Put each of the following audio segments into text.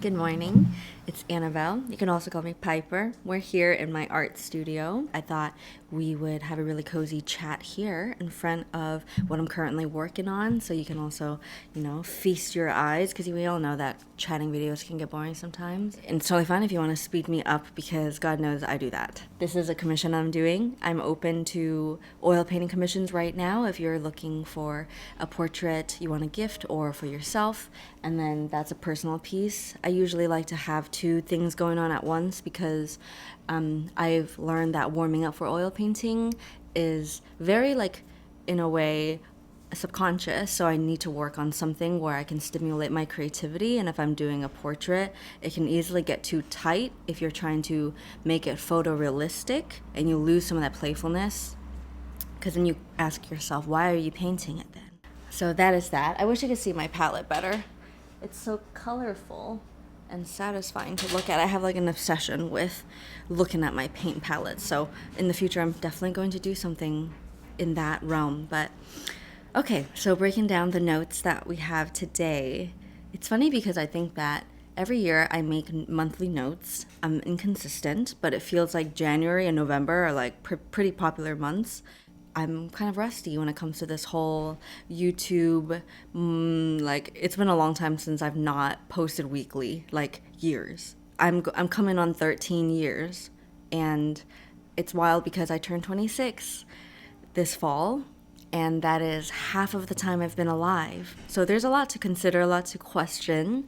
Good morning. It's Annabelle. You can also call me Piper. We're here in my art studio. I thought we would have a really cozy chat here in front of what I'm currently working on, so you can also, feast your eyes, because we all know that chatting videos can get boring sometimes. And it's totally fine if you want to speed me up, because God knows I do that. This is a commission I'm doing. I'm open to oil painting commissions right now if you're looking for a portrait you want to gift or for yourself, and then that's a personal piece. I usually like to have two things going on at once because I've learned that warming up for oil painting is very, in a way, subconscious. So I need to work on something where I can stimulate my creativity. And if I'm doing a portrait, it can easily get too tight if you're trying to make it photorealistic, and you lose some of that playfulness, because then you ask yourself, why are you painting it then? So that is that. I wish I could see my palette better. It's so colorful and satisfying to look at. I have an obsession with looking at my paint palettes. So in the future, I'm definitely going to do something in that realm. But okay, so breaking down the notes that we have today, it's funny because I think that every year I make monthly notes. I'm inconsistent, but it feels like January and November are pretty popular months. I'm kind of rusty when it comes to this whole YouTube. It's been a long time since I've not posted weekly, years. I'm coming on 13 years, and it's wild because I turned 26 this fall, and that is half of the time I've been alive. So there's a lot to consider, a lot to question.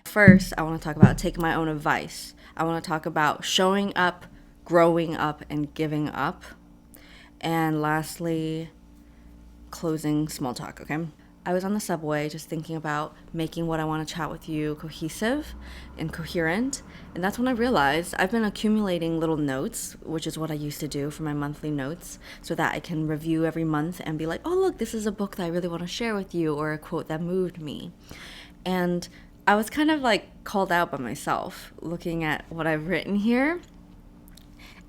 First, I want to talk about taking my own advice. I want to talk about showing up, growing up, and giving up. And lastly, closing small talk, okay? I was on the subway just thinking about making what I want to chat with you cohesive and coherent. And that's when I realized I've been accumulating little notes, which is what I used to do for my monthly notes, so that I can review every month and be like, oh, look, this is a book that I really want to share with you, or a quote that moved me. And I was kind of called out by myself looking at what I've written here.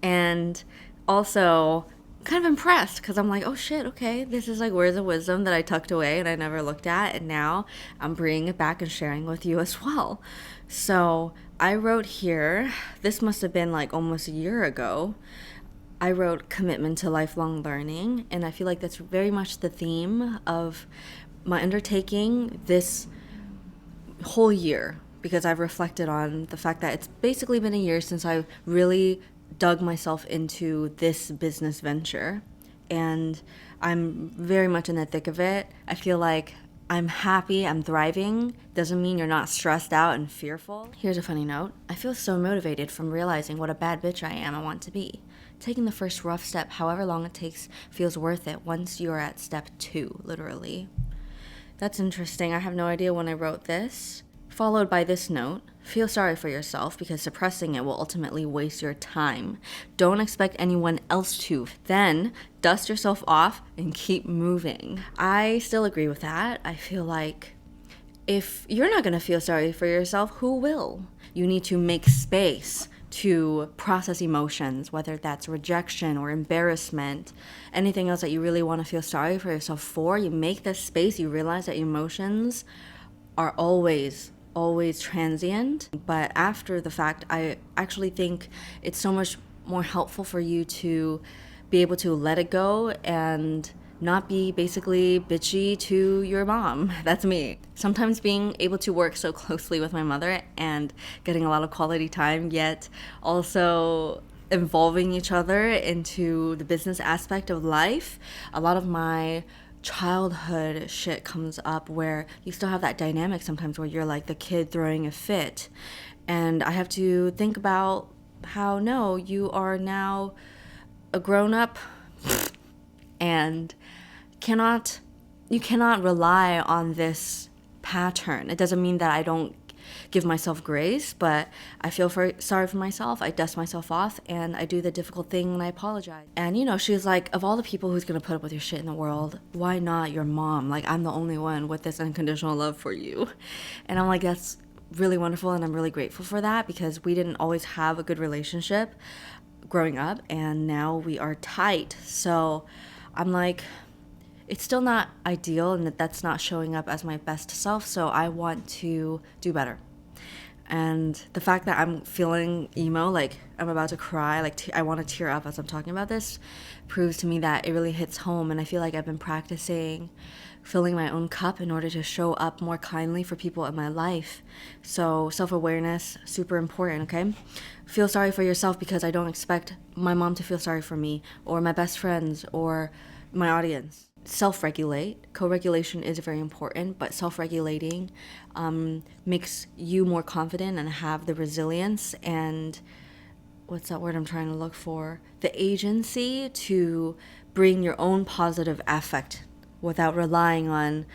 And also kind of impressed because I'm like, oh shit, okay, this is words of wisdom that I tucked away and I never looked at, and now I'm bringing it back and sharing with you as well. So I wrote here, this must have been almost a year ago, I wrote commitment to lifelong learning, and I feel like that's very much the theme of my undertaking this whole year, because I've reflected on the fact that it's basically been a year since I really dug myself into this business venture, and I'm very much in the thick of it. I feel like I'm happy, I'm thriving. Doesn't mean you're not stressed out and fearful. Here's a funny note. I feel so motivated from realizing what a bad bitch I am and want to be. Taking the first rough step, however long it takes, feels worth it once you're at step 2, literally. That's interesting. I have no idea when I wrote this. Followed by this note, feel sorry for yourself because suppressing it will ultimately waste your time. Don't expect anyone else to. Then dust yourself off and keep moving. I still agree with that. I feel like if you're not going to feel sorry for yourself, who will? You need to make space to process emotions, whether that's rejection or embarrassment, anything else that you really want to feel sorry for yourself for. You make this space, you realize that emotions are always transient, but after the fact, I actually think it's so much more helpful for you to be able to let it go and not be basically bitchy to your mom. That's me. Sometimes being able to work so closely with my mother and getting a lot of quality time, yet also involving each other into the business aspect of life, a lot of my childhood shit comes up where you still have that dynamic sometimes where you're the kid throwing a fit, and I have to think about how, no, you are now a grown-up and you cannot rely on this pattern. It doesn't mean that I don't give myself grace, but I feel sorry for myself. I dust myself off and I do the difficult thing and I apologize. And she's like, of all the people who's gonna put up with your shit in the world, why not your mom? I'm the only one with this unconditional love for you. And I'm like, that's really wonderful, and I'm really grateful for that, because we didn't always have a good relationship growing up, and now we are tight. So I'm like, it's still not ideal, and that's not showing up as my best self, so I want to do better. And the fact that I'm feeling emo, like I'm about to cry, like I want to tear up as I'm talking about this, proves to me that it really hits home. And I feel like I've been practicing filling my own cup in order to show up more kindly for people in my life. So self-awareness, super important, okay? Feel sorry for yourself, because I don't expect my mom to feel sorry for me, or my best friends, or my audience. Self-regulate. Co-regulation is very important, but self-regulating makes you more confident and have the resilience and what's that word I'm trying to look for? The agency to bring your own positive affect without relying on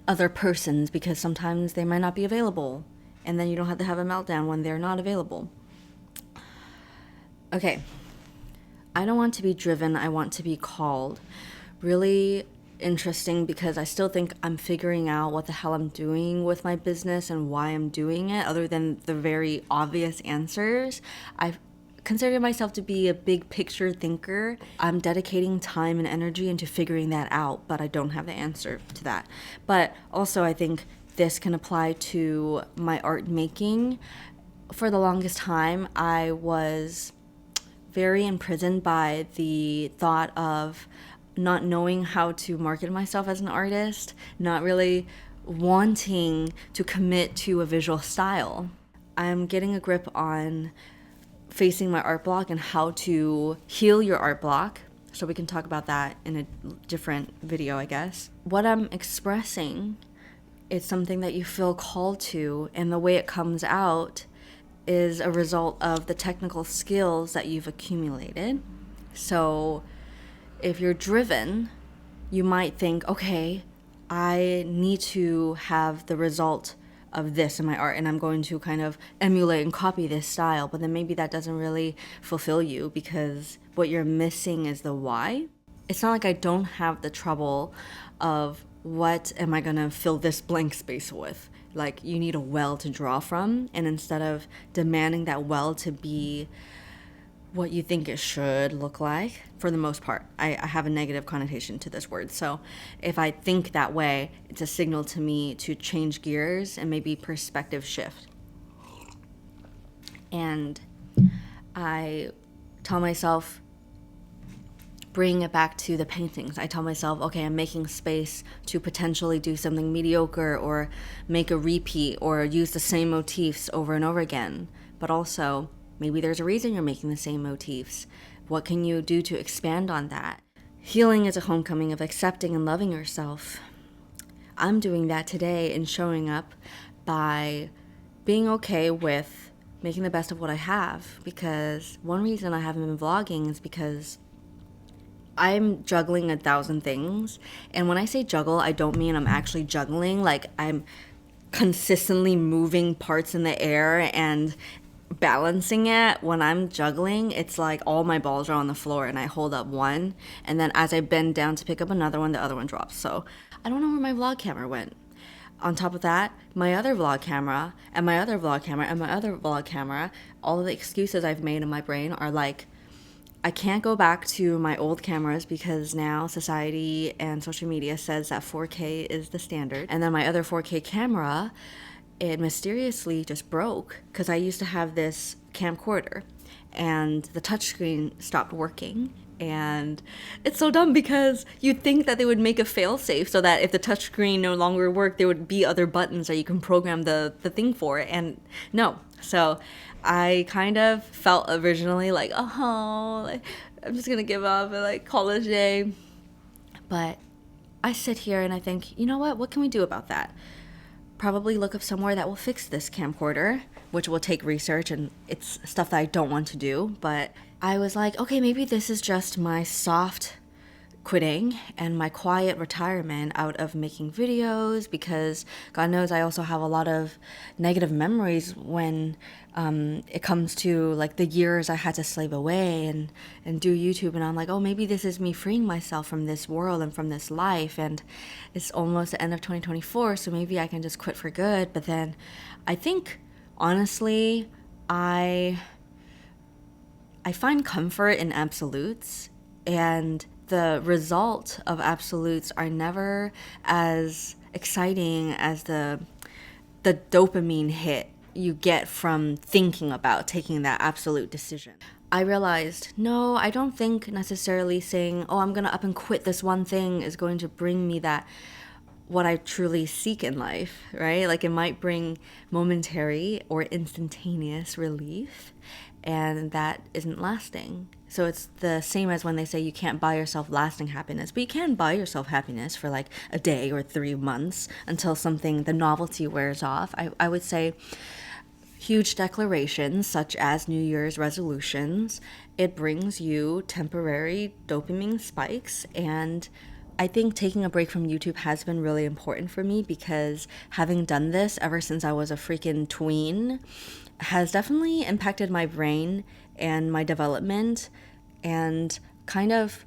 other persons, because sometimes they might not be available, and then you don't have to have a meltdown when they're not available. Okay. I don't want to be driven, I want to be called. Really interesting, because I still think I'm figuring out what the hell I'm doing with my business and why I'm doing it, other than the very obvious answers. I consider myself to be a big picture thinker. I'm dedicating time and energy into figuring that out, but I don't have the answer to that. But also, I think this can apply to my art making. For the longest time, I was very imprisoned by the thought of not knowing how to market myself as an artist, not really wanting to commit to a visual style. I'm getting a grip on facing my art block and how to heal your art block. So we can talk about that in a different video, I guess. What I'm expressing is something that you feel called to, and the way it comes out is a result of the technical skills that you've accumulated. So if you're driven, you might think, okay, I need to have the result of this in my art, and I'm going to kind of emulate and copy this style, but then maybe that doesn't really fulfill you, because what you're missing is the why. It's not like I don't have the trouble of what am I gonna fill this blank space with. Like, you need a well to draw from, and instead of demanding that well to be what you think it should look like, for the most part, I have a negative connotation to this word. So if I think that way, it's a signal to me to change gears and maybe perspective shift. And I tell myself, bring it back to the paintings. I tell myself, okay, I'm making space to potentially do something mediocre, or make a repeat, or use the same motifs over and over again. But also, maybe there's a reason you're making the same motifs. What can you do to expand on that? Healing is a homecoming of accepting and loving yourself. I'm doing that today in showing up by being okay with making the best of what I have, because one reason I haven't been vlogging is because I'm juggling 1,000 things. And when I say juggle, I don't mean I'm actually juggling. Like, I'm consistently moving parts in the air and balancing it. When I'm juggling, it's like all my balls are on the floor and I hold up one, and then as I bend down to pick up another one, the other one drops. So I don't know where my vlog camera went. On top of that, my other vlog camera, and my other vlog camera, and my other vlog camera, all of the excuses I've made in my brain are like, I can't go back to my old cameras because now society and social media says that 4K is the standard. And then my other 4K camera, it mysteriously just broke, because I used to have this camcorder and the touchscreen stopped working. And it's so dumb, because you'd think that they would make a fail-safe so that if the touchscreen no longer worked, there would be other buttons that you can program the thing for, and no. So I kind of felt originally like, oh, I'm just gonna give up and like call it a day. But I sit here and I think, you know what can we do about that? Probably look up somewhere that will fix this camcorder, which will take research, and it's stuff that I don't want to do. But I was like, okay, maybe this is just my soft quitting and my quiet retirement out of making videos, because God knows I also have a lot of negative memories when it comes to like the years I had to slave away and do YouTube. And I'm like, oh, maybe this is me freeing myself from this world and from this life, and it's almost the end of 2024, so maybe I can just quit for good. But then I think, honestly, I find comfort in absolutes, and the result of absolutes are never as exciting as the dopamine hit you get from thinking about taking that absolute decision. I realized, no, I don't think necessarily saying, oh, I'm going to up and quit this one thing is going to bring me that what I truly seek in life, right? Like it might bring momentary or instantaneous relief, and that isn't lasting. So it's the same as when they say you can't buy yourself lasting happiness, but you can buy yourself happiness for like a day or 3 months until something, the novelty wears off. I would say huge declarations such as New Year's resolutions, it brings you temporary dopamine spikes. And I think taking a break from YouTube has been really important for me, because having done this ever since I was a freaking tween has definitely impacted my brain and my development, and kind of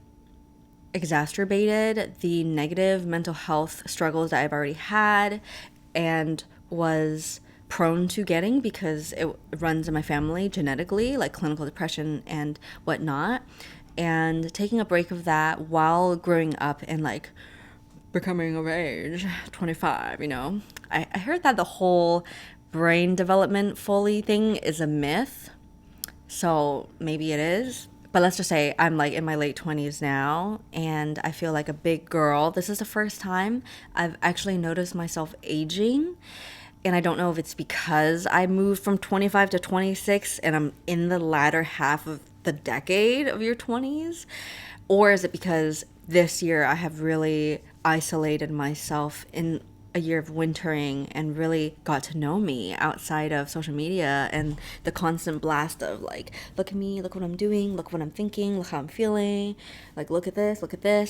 exacerbated the negative mental health struggles that I've already had and was prone to getting, because it runs in my family genetically, like clinical depression and whatnot. And taking a break of that while growing up and like becoming of age, 25, I heard that the whole brain development fully thing is a myth. So maybe it is. But let's just say I'm like in my late 20s now, and I feel like a big girl. This is the first time I've actually noticed myself aging. And I don't know if it's because I moved from 25 to 26 and I'm in the latter half of the decade of your 20s, or is it because this year I have really isolated myself in a year of wintering and really got to know me outside of social media and the constant blast of like, look at me, look what I'm doing, look what I'm thinking, look how I'm feeling, like look at this.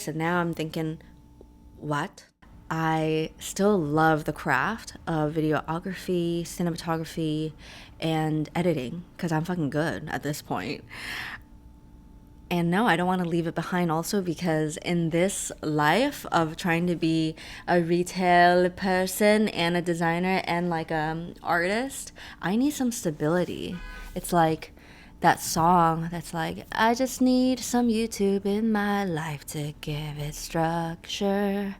And now I'm thinking, what? I still love the craft of videography, cinematography, and editing, because I'm fucking good at this point. And no, I don't want to leave it behind also, because in this life of trying to be a retail person and a designer and like artist, I need some stability. It's like that song that's like, I just need some YouTube in my life to give it structure.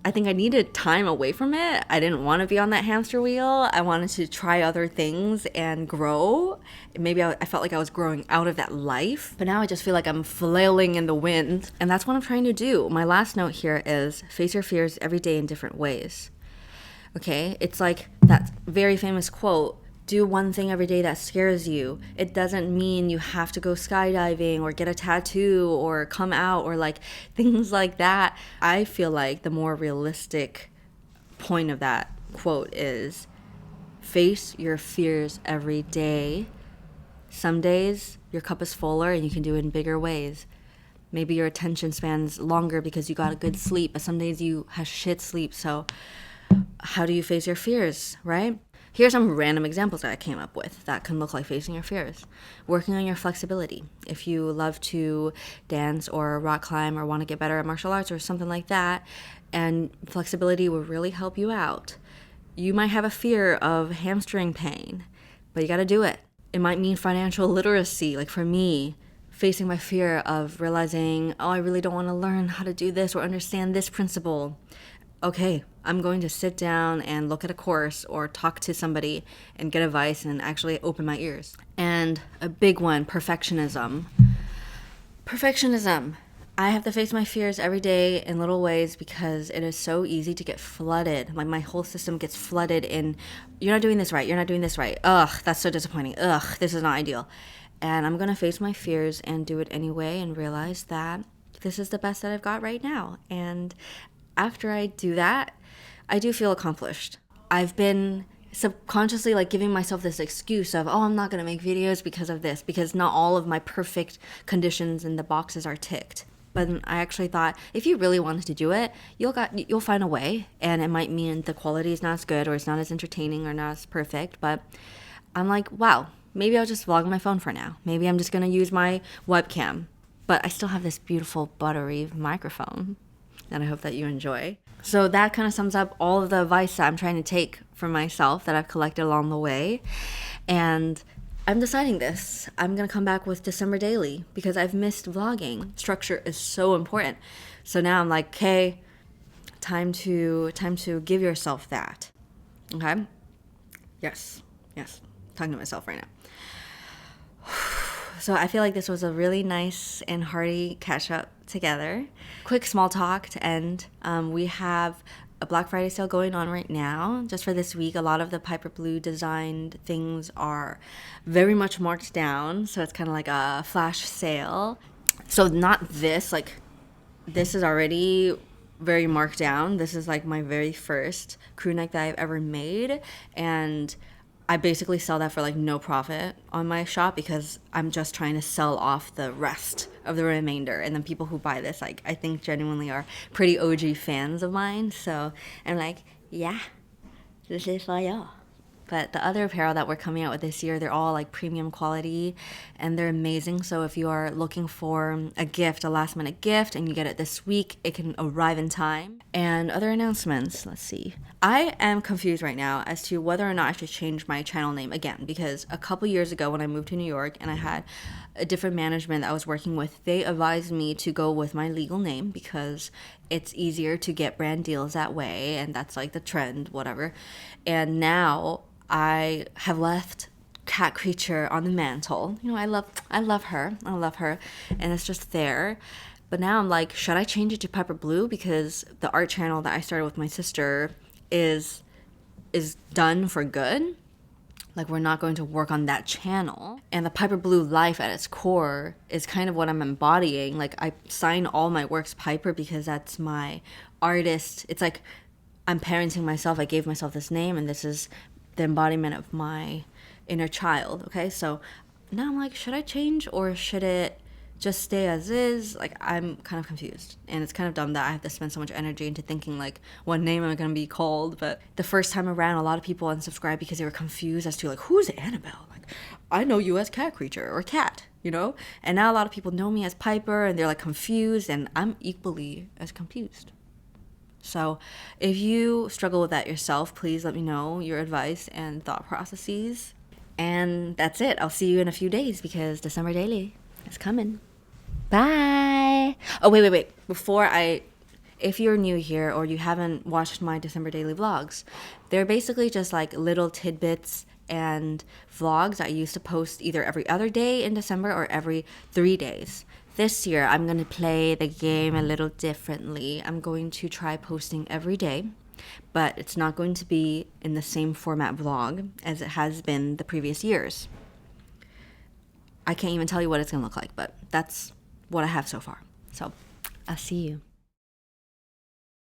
I think I needed time away from it. I didn't want to be on that hamster wheel. I wanted to try other things and grow. Maybe I felt like I was growing out of that life, but now I just feel like I'm flailing in the wind. And that's what I'm trying to do. My last note here is face your fears every day in different ways. Okay? It's like that very famous quote, do one thing every day that scares you. It doesn't mean you have to go skydiving or get a tattoo or come out or like things like that. I feel like the more realistic point of that quote is face your fears every day. Some days your cup is fuller and you can do it in bigger ways. Maybe your attention span's longer because you got a good sleep, but some days you have shit sleep. So how do you face your fears, right? Here's some random examples that I came up with that can look like facing your fears. Working on your flexibility. If you love to dance or rock climb or want to get better at martial arts or something like that, and flexibility will really help you out. You might have a fear of hamstring pain, but you got to do it. It might mean financial literacy. Like for me, facing my fear of realizing, oh, I really don't want to learn how to do this or understand this principle. Okay, I'm going to sit down and look at a course or talk to somebody and get advice and actually open my ears. And a big one, perfectionism. Perfectionism. I have to face my fears every day in little ways because it is so easy to get flooded. Like my whole system gets flooded in, you're not doing this right, you're not doing this right. Ugh, that's so disappointing. Ugh, this is not ideal. And I'm going to face my fears and do it anyway and realize that this is the best that I've got right now. And after I do that, I do feel accomplished. I've been subconsciously like giving myself this excuse of, oh, I'm not going to make videos because of this, because not all of my perfect conditions in the boxes are ticked. But I actually thought, if you really wanted to do it, you'll find a way, and it might mean the quality is not as good or it's not as entertaining or not as perfect. But I'm like, wow, maybe I'll just vlog on my phone for now. Maybe I'm just going to use my webcam. But I still have this beautiful buttery microphone, and I hope that you enjoy. So that kind of sums up all of the advice that I'm trying to take for myself that I've collected along the way. And I'm deciding this. I'm going to come back with December daily because I've missed vlogging. Structure is so important. So now I'm like, okay, time to give yourself that. Okay? Yes. Yes, talking to myself right now. So I feel like this was a really nice and hearty catch up together. Quick small talk to end. We have a Black Friday sale going on right now. Just for this week, a lot of the Piper Blue designed things are very much marked down. So it's kind of like a flash sale. So not this, like this is already very marked down. This is like my very first crew neck that I've ever made. And I basically sell that for like no profit on my shop because I'm just trying to sell off the rest of the remainder. And then people who buy this, like, I think genuinely are pretty OG fans of mine. So I'm like, yeah, this is for y'all. But the other apparel that we're coming out with this year, they're all like premium quality and they're amazing. So if you are looking for a gift, a last minute gift, and you get it this week, it can arrive in time. And other announcements, let's see. I am confused right now as to whether or not I should change my channel name again, because a couple years ago when I moved to New York and I had a different management that I was working with, they advised me to go with my legal name because it's easier to get brand deals that way, and that's like the trend, whatever. And now I have left Cat Creature on the mantle. You know, I love her, and it's just there. But now I'm like, should I change it to Piper Blue, because the art channel that I started with my sister is done for good. Like, we're not going to work on that channel. And the Piper Blue life at its core is kind of what I'm embodying. Like, I sign all my works Piper because that's my artist. It's like I'm parenting myself. I gave myself this name, and this is the embodiment of my inner child. Okay, so now I'm like, should I change or should it just stay as is? Like, I'm kind of confused, and it's kind of dumb that I have to spend so much energy into thinking like what name am I going to be called. But the first time around, a lot of people unsubscribed because they were confused as to like, who's Annabelle? Like, I know you as Cat Creature or Cat, you know. And now a lot of people know me as Piper, and they're like confused, and I'm equally as confused. So if you struggle with that yourself, please let me know your advice and thought processes. And that's it. I'll see you in a few days because December Daily is coming. Bye. Oh, wait. If you're new here or you haven't watched my December Daily vlogs, they're basically just like little tidbits and vlogs I used to post either every other day in December or every 3 days. This year, I'm going to play the game a little differently. I'm going to try posting every day, but it's not going to be in the same format vlog as it has been the previous years. I can't even tell you what it's going to look like, but that's what I have so far. So, I'll see you.